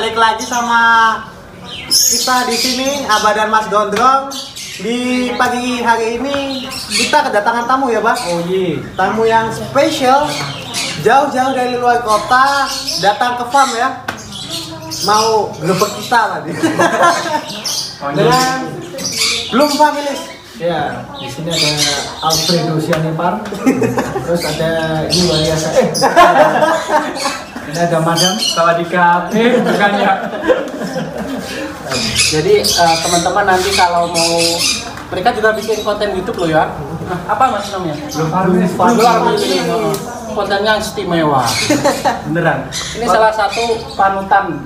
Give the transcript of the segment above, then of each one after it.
balik lagi sama kita di sini Abah dan Mas Gondrong. Di pagi hari ini kita kedatangan tamu ya, Bah? Oh iya. Tamu yang spesial, jauh-jauh dari luar kota, datang ke farm ya. Mau grebek kita tadi. Dengan Bloom Family. Ya, di sini ada Alfredo Sianipar. Terus ada ini luar biasa. Ini ada Madam Sawadika. Bukan ya. Jadi teman-teman nanti kalau mau, mereka juga bikin konten YouTube loh ya. Apa mas namanya? Belum. Kontennya istimewa. Beneran. Ini salah satu panutan.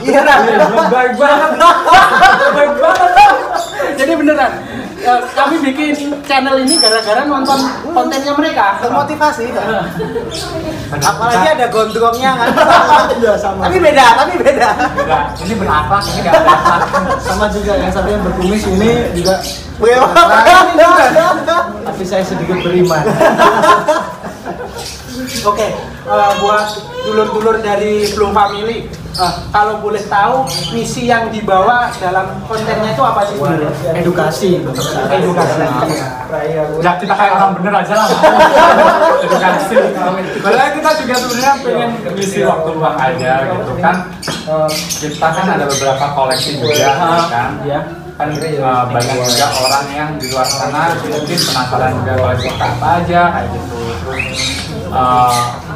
Iya, Baik banget. Baik banget. Jadi beneran. Kami bikin channel ini gara-gara nonton kontennya mereka. Termotivasi kan? Apalagi ada gondrongnya kan? Iya sama. Tapi beda. Enggak, ini berakhlak, ini enggak ada akhlak. Sama juga yang satu yang berkumis ini juga tapi saya sedikit beriman. Oke, buat dulur-dulur dari Bloom Family, kalau boleh tahu misi yang dibawa dalam kontennya itu apa sih sebenarnya? Edukasi. Ya kita kayak orang bener aja lah. Edukasi. Padahal kita juga sebenarnya pengen ngisi waktu luang aja gitu kan. Kita kan ada beberapa koleksi juga kan. Kan banyak juga orang yang di luar sana mungkin penasaran juga koleksi kita apa aja kayak gitu.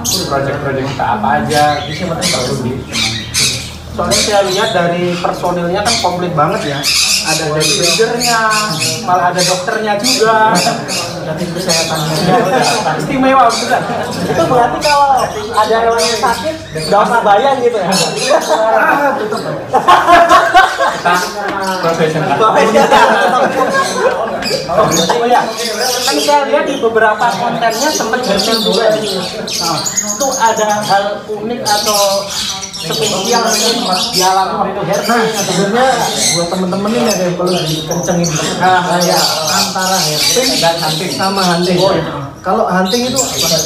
Project-project kita apa aja. Soalnya saya lihat dari personilnya kan komplit banget ya. Ada dari leadernya, malah ada dokternya juga. Nanti kesehatannya. Istimewa betul. Itu berarti kalau ada orang yang sakit, nggak usah bayar gitu ya? Kita profesional. Oh ya, kan saya lihat di beberapa kontennya sempat herping juga. Itu ada hal unik atau spesial mungkin dialami waktu herping atau Sebenarnya buat temen-temen ini ada yang perlu dikencengin. Ya, antara herping dan hunting sama hunting. Kalau hunting itu apa?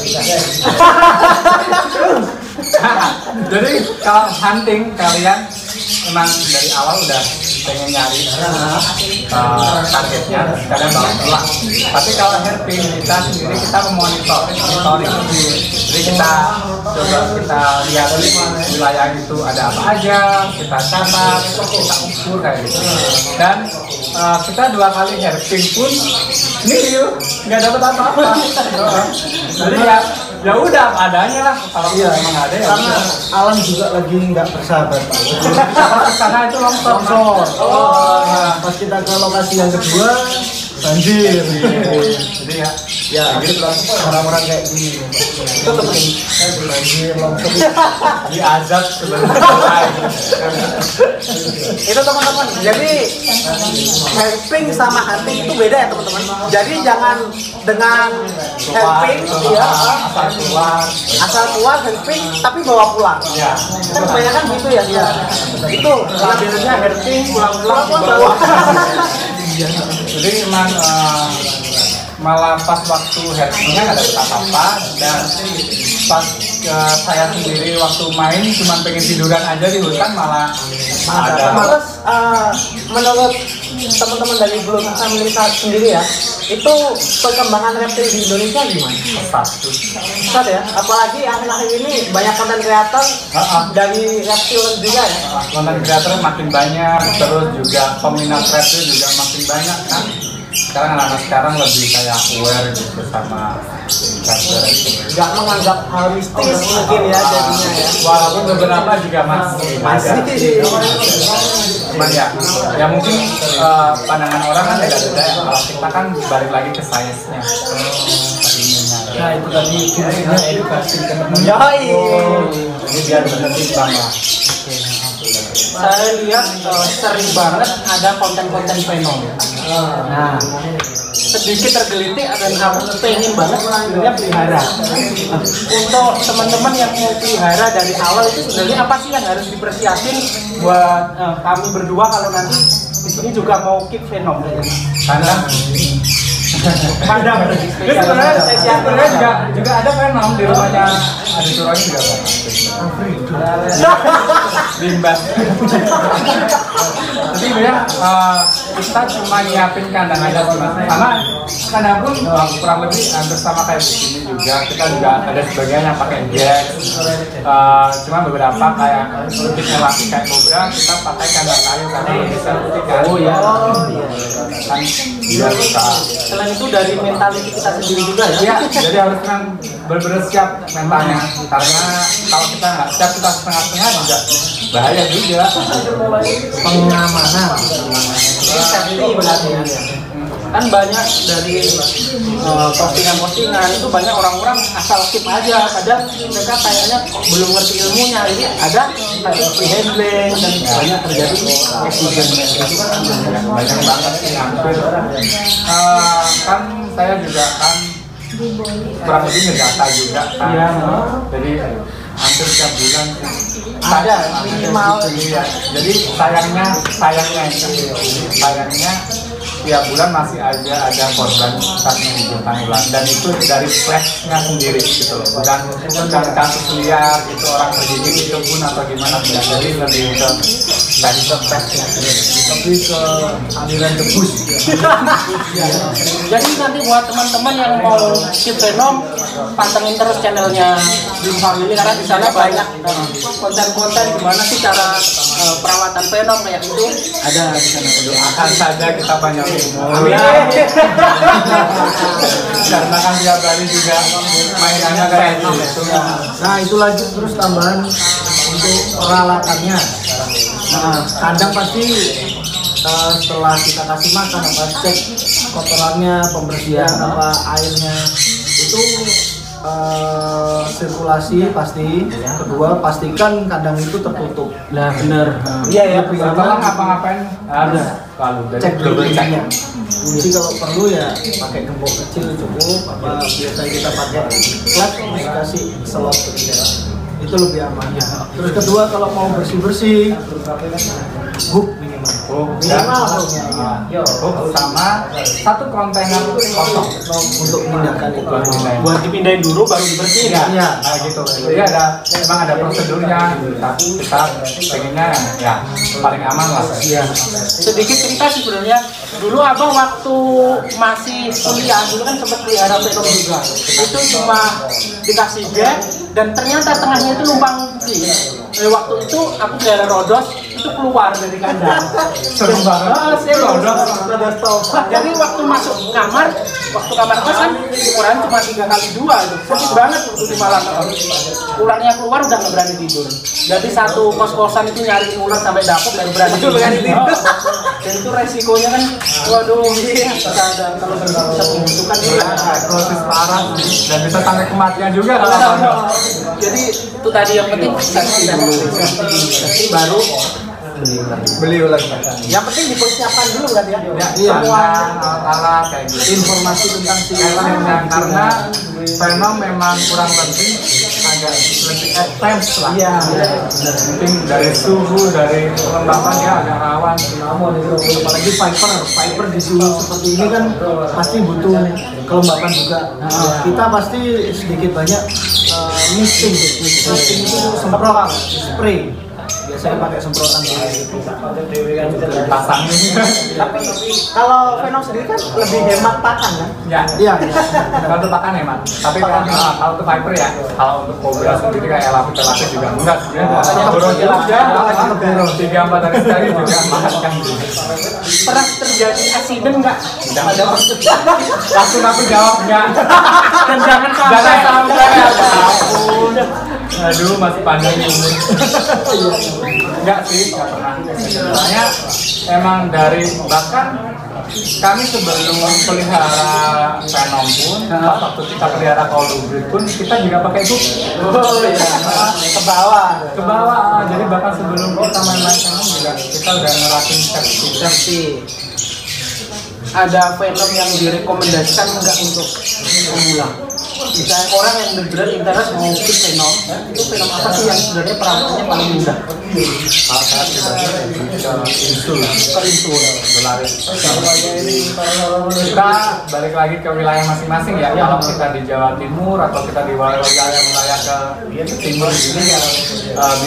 Jadi kalau hunting kalian memang dari awal udah pengen nyari targetnya, kalian bawa pulang. Tapi kalau herping kita sendiri kita monitoring. Jadi kita coba kita lihat wilayah itu ada apa aja, kita catat, kita ukur kayak gitu. Dan kita 2 kali herping pun nihil, nggak dapat apa-apa. Jadi ya udah apa adanya lah. Kalau memang ada ya. Karena alam juga lagi nggak bersahabat. Karena itu longsor. Pas kita ke lokasi yang kedua banjir. Jadi ya gitu lah orang-orang kayak gini. Itu banjir longsor. di azab sebenarnya. Itu teman-teman. Jadi helping sama hunting itu beda ya teman-teman. Jadi jangan dengan helping ya asal keluar helping tapi bawa pulang. Ya. Kan kebanyakan gitu ya. Itu labelnya herping pulang-pulang bawa. Jadi memang malah pas waktu herpingnya nggak dapet apa-apa dan pas saya sendiri waktu main cuma pengen tiduran aja di hutan malah ada. Terus menurut teman-teman dari Bloom Family sendiri ya, itu perkembangan reptil di Indonesia gimana? Pesat ya, apalagi akhir-akhir ini banyak konten kreator dari reptil juga ya. Konten kreator makin banyak, terus juga peminat reptil juga makin banyak kan. Sekarang anak-anak sekarang lebih kayak aware gitu sama reptil. Nggak menganggap hal mistis mungkin ya jadinya ya. Walaupun beberapa juga masih. Cuman ya mungkin pandangan orang kan beda-beda ya. Kalau kita kan balik lagi ke sainsnya. Nah itu tadi fungsinya edukasi teman-teman. Jadi biar benar timbang lah. saya lihat sering banget ada konten-konten fenomena. Nah, sedikit tergelitik dan aku pengen banget sebenarnya pelihara. Untuk teman-teman yang mau pelihara dari awal itu sebenarnya apa sih yang harus dipersiapin buat kami berdua kalau nanti di sini juga mau keep fenomena? Kandang. Kandang. Sebenarnya juga ada fenom di rumahnya. Ada turunnya juga. limbas. Jadi ya kita cuma nyiapin kandang aja sih mas. Sama kandang pun kurang lebih hampir sama kayak di sini juga. Kita juga ada sebagian yang pakai gas. Cuma beberapa kayak lebih laki kayak Cobra kita pakai kandang kayu karena lebih safety kan. Oh ya. Kan biar bisa. Selain itu dari mentality kita sendiri juga ya. Iya, jadi harus kan benar-benar siap mentalnya. Karena kalau kita nggak siap kita setengah-setengah juga bahaya juga. Pengamanan. Safety berarti ya. Kan banyak dari postingan-postingan itu banyak orang-orang asal skip aja, padahal mereka kayaknya belum ngerti ilmunya. Jadi ada kayak free handling dan banyak terjadi accident. Itu kan Banyak banget sih hampir. Kan saya juga kan kurang lebih ngedata juga kan. Iya. Jadi hampir setiap bulan Ada, minimal. Iya. Jadi sayangnya tiap bulan masih aja ada korban saat menghidupkan ular, dan itu dari flashnya sendiri gitu loh, bukan kasus liar gitu orang tergigit itu pun atau gimana, tidak. Jadi lebih ke flashnya sendiri, Lebih ke aliran debus. Jadi nanti buat teman-teman yang mau skip Venom, pantengin terus channelnya Dream Family karena di sana banyak konten-konten gimana sih cara perawatan Venom kayak itu ada di sana. akan saja kita banyak ilmu. Amin. Karena kan tiap hari juga mainannya kayak gitu. Nah itu lanjut terus tambahan untuk peralatannya. Nah kandang pasti setelah kita kasih makan apa cek kotorannya, pembersihan apa airnya itu sirkulasi pasti. Kedua pastikan kandang itu tertutup. Nah bener. Iya ya. Setelah ngapa-ngapain harus lalu Cek double check. dulunya. Jadi kalau perlu ya pakai gembok kecil cukup. Apa biasanya kita pakai flat dikasih selot itu lebih aman. Terus kedua kalau mau bersih hook minimal. Hook sama satu kontainer kosong Untuk memindahkan itu. Buat dipindahin dulu baru dibersihin ya. Iya. Nah gitu. Jadi memang ada prosedurnya. Kita pengennya ya paling aman lah. Iya. Sedikit cerita sih sebenarnya. Dulu abang waktu masih kuliah dulu kan sempat pelihara Venom juga. Itu cuma dikasih gap dan ternyata tengahnya itu lubang kecil. Waktu itu aku pelihara Rodos itu keluar dari kandang. Serem banget. Rodos tobat. Jadi waktu masuk kamar, waktu kamar kos kan ukuran cuma 3x2 itu. Sakit banget waktu di malam. Ularnya keluar udah nggak berani tidur. Jadi satu kos-kosan itu nyari ular sampai dapur dan berani tidur. Dan itu resikonya kan, waduh, bisa ada kalau membutuhkan Proses parah dan bisa sampai kematian juga kalau jadi itu tadi yang penting safety baru beli ular. Yang penting dipersiapkan dulu kan ya. Iya, alat-alat kayak gitu. informasi tentang si Karena Venom memang kurang lebih agak lebih advance lah. Iya. Mungkin dari suhu, dari kelembapan ya agak rawan. namun itu apalagi Viper di suhu seperti ini kan pasti butuh kelembapan juga. Kita pasti sedikit banyak misting itu semprot spray. Biasanya pakai semprotan gitu. Pasang Tapi kalau Venom sendiri kan lebih hemat pakan kan. ya. Iya. Kalau untuk pakan emang. Tapi kalau untuk Viper ya, kalau untuk Cobra sendiri kayak lapis juga enggak. Borong jelas ya. Borong 3-4 hari sekali juga makan juga. pernah terjadi accident nggak? Ada langsung aku jawab enggak. Dan jangan Jangan sampai sampai ya ampun. Aduh, masih panjang umur. Enggak sih, enggak pernah. Sebenarnya emang dari bahkan kami sebelum pelihara Venom pun, waktu kita pelihara Colubrid pun kita juga pakai hook. Oh iya, ke bawah. Ke bawah. Jadi bahkan sebelum kita main-main Venom juga kita udah ngerapin safety. Ada Venom yang direkomendasikan nggak untuk pemula? misalnya orang yang benar-benar interest mau keep venom, ya, itu venom apa sih yang sebenarnya perawatannya paling mudah? Saat insul kita balik lagi ke wilayah masing-masing ya. Kalau kita di Jawa Timur atau kita di wilayah ke timur ini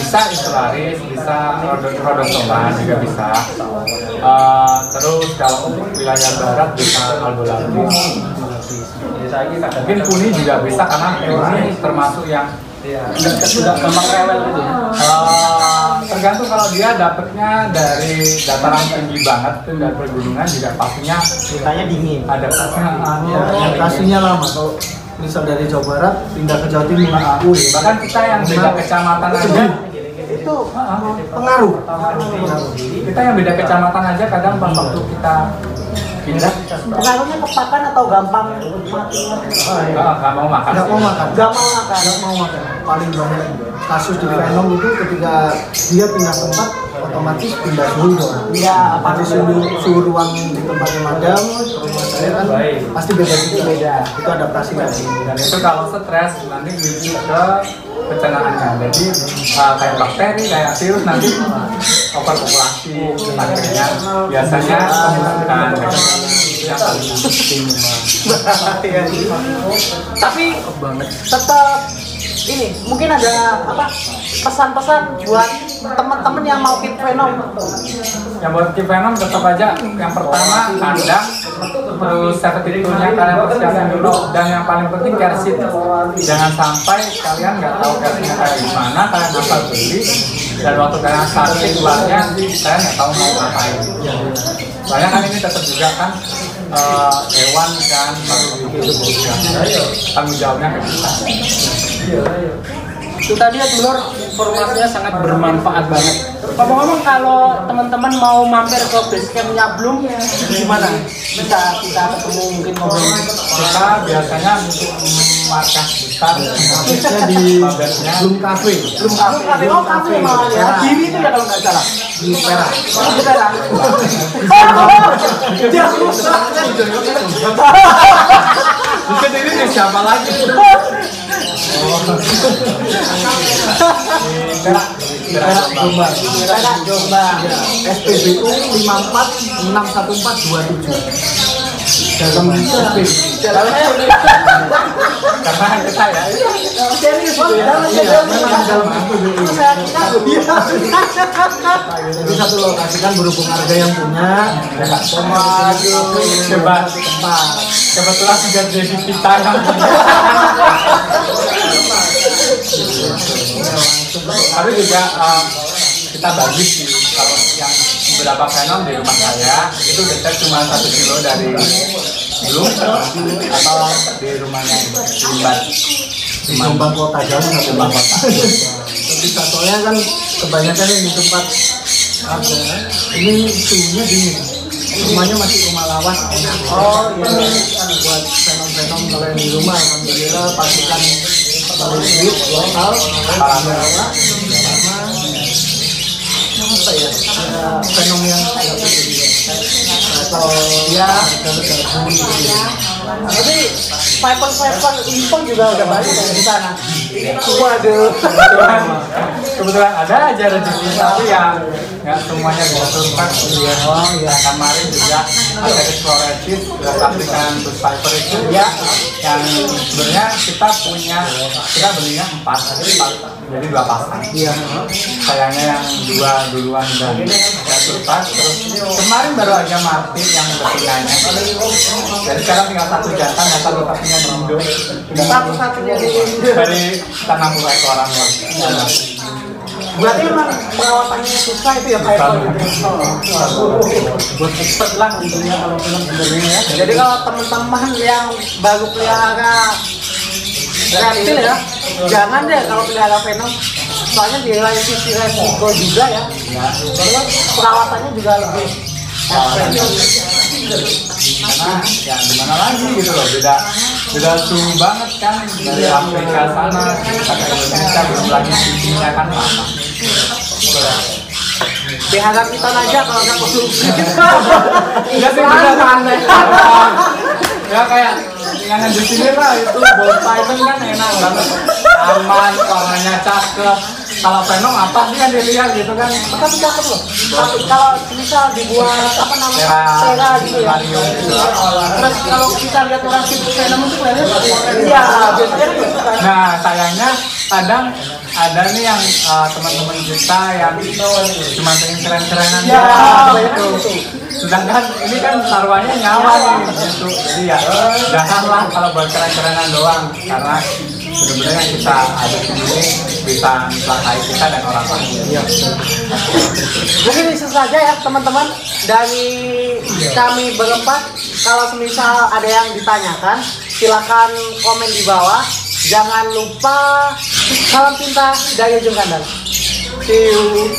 bisa insularis, bisa rhodostoma juga bisa. Terus kalau untuk wilayah barat bisa albolaris. Mungkin kuni juga bisa karena kuni termasuk yang Tidak gampang rewel gitu ya? tergantung kalau dia dapetnya dari dataran tinggi banget tuh dari pegunungan juga pastinya Ceritanya dingin. Adaptasinya lama. Kalau misal dari Jawa Barat pindah ke Jawa Timur, bahkan kita yang beda kecamatan aja Itu pengaruh. kita yang beda kecamatan aja kadang pas waktu kita pindah pengaruhnya kepakan atau gampang mati? nggak mau makan. Nggak mau makan. Gak mau makan. Nggak mau makan. Paling banyak kasus di venom itu ketika dia pindah tempat otomatis pindah suhu dong. Iya, apa Pasti suhu ruang di tempatnya madam, rumah saya kan pasti beda juga. Beda. Itu adaptasi lagi. Dan itu kalau stres nanti bisa ke pencernaannya. Jadi kayak bakteri, kayak virus nanti overpopulasi akhirnya biasanya pembukaan yang paling penting. Tapi tetap ini mungkin ada apa pesan-pesan buat teman-teman yang mau keep venom. Yang buat keep venom tetap aja yang pertama kandang, terus safety toolnya kalian persiapkan dulu, dan yang paling penting care sheet. Jangan sampai kalian nggak tahu care sheetnya kayak gimana, kalian asal beli dan waktu kalian sakit keluarnya kalian nggak tahu mau ngapain. Soalnya kan ini tetap juga kan hewan kan tanggung jawabnya ke kita. Itu tadi ya Dulur, informasinya sangat bermanfaat banget. Ngomong-ngomong kalau teman-teman mau mampir ke base campnya Bloom, gimana? Bisa kita ketemu mungkin ngobrol. Kita biasanya untuk markas besar Biasanya di Bloom Cafe. Belum kafe, oh kafe malah ya. Diri itu ya kalau nggak salah. Di Perak. Oh, kita lah. Dia rusak. Bukan ini nih siapa lagi? Perak Jombang. Perak Jombang. SPBU 54614227. Dalam SPBU. Karena kita ya Serius itu ya. Iya, memang dalam SPBU. Saya kira Jadi satu lokasi kan berhubung harga yang punya, coba kebetulan sudah jadi kita yang tapi juga kita bagi sih kalau yang beberapa venom di rumah saya itu dekat cuma 1 kilo dari Bloom atau di rumahnya di Jombang Kota jauh nggak Jombang Kota. Tapi soalnya kan kebanyakan yang di tempat ada ini suhunya dingin. Rumahnya masih rumah lawas. Oh iya. Buat venom-venom kalau yang di rumah alhamdulillah pastikan kulit lokal Jawa sama apa ya venom yang atau ya gabung gitu. Tapi Viper impor juga udah balik dari sana. waduh kebetulan ada aja rezeki tapi ya nggak semuanya bisa survive ya. Oh ya kemarin juga ada eksploratif aplikasi untuk Viper itu ya yang sebenarnya kita belinya 4 jadi 2 pasang. Iya. Sayangnya yang 2 duluan dan nggak survive terus kemarin baru aja mati yang betinanya. Jadi sekarang tinggal 1 jantan yang satu-satunya di Indo. Satu-satunya di Indo. Dari 60 ekoran lagi. Berarti emang perawatannya susah itu ya Viper. Buat expert lah tentunya kalau film sebenarnya ya. Jadi kalau teman-teman yang baru pelihara reptil ya, jangan deh kalau pelihara venom. Soalnya di lain sisi resiko juga ya. Terus perawatannya juga lebih Karena ya gimana lagi gitu loh, beda suhu banget kan dari Afrika sana kita ke Indonesia belum lagi suhunya kan lama. pelihara piton aja kalau nggak konsumsi. Enggak sih beneran aneh. Ya kayak yang di sini lah itu ball python kan enak banget, aman, warnanya cakep. Kalau Venom apa sih yang dilihat gitu kan? Tapi cakep loh. Tapi kalau misal dibuat apa namanya Sera gitu ya. Terus kalau kita lihat orang sibuk Venom itu kelihatannya iya biasanya gitu kan. Nah sayangnya kadang ada nih yang teman-teman kita yang cuma pengen keren-kerenan Ya, doang banyak gitu. gitu. Sedangkan ini kan taruhannya nyawa nih gitu. Jadi ya janganlah kalau buat keren-kerenan doang, karena benar-benar yang kita aduk ini bisa mencelakai kita dan orang lain. Iya. Mungkin itu saja ya teman-teman dari kami berempat. Kalau semisal ada yang ditanyakan, silakan komen di bawah. Jangan lupa salam cinta dari Ujung Kandang. See you.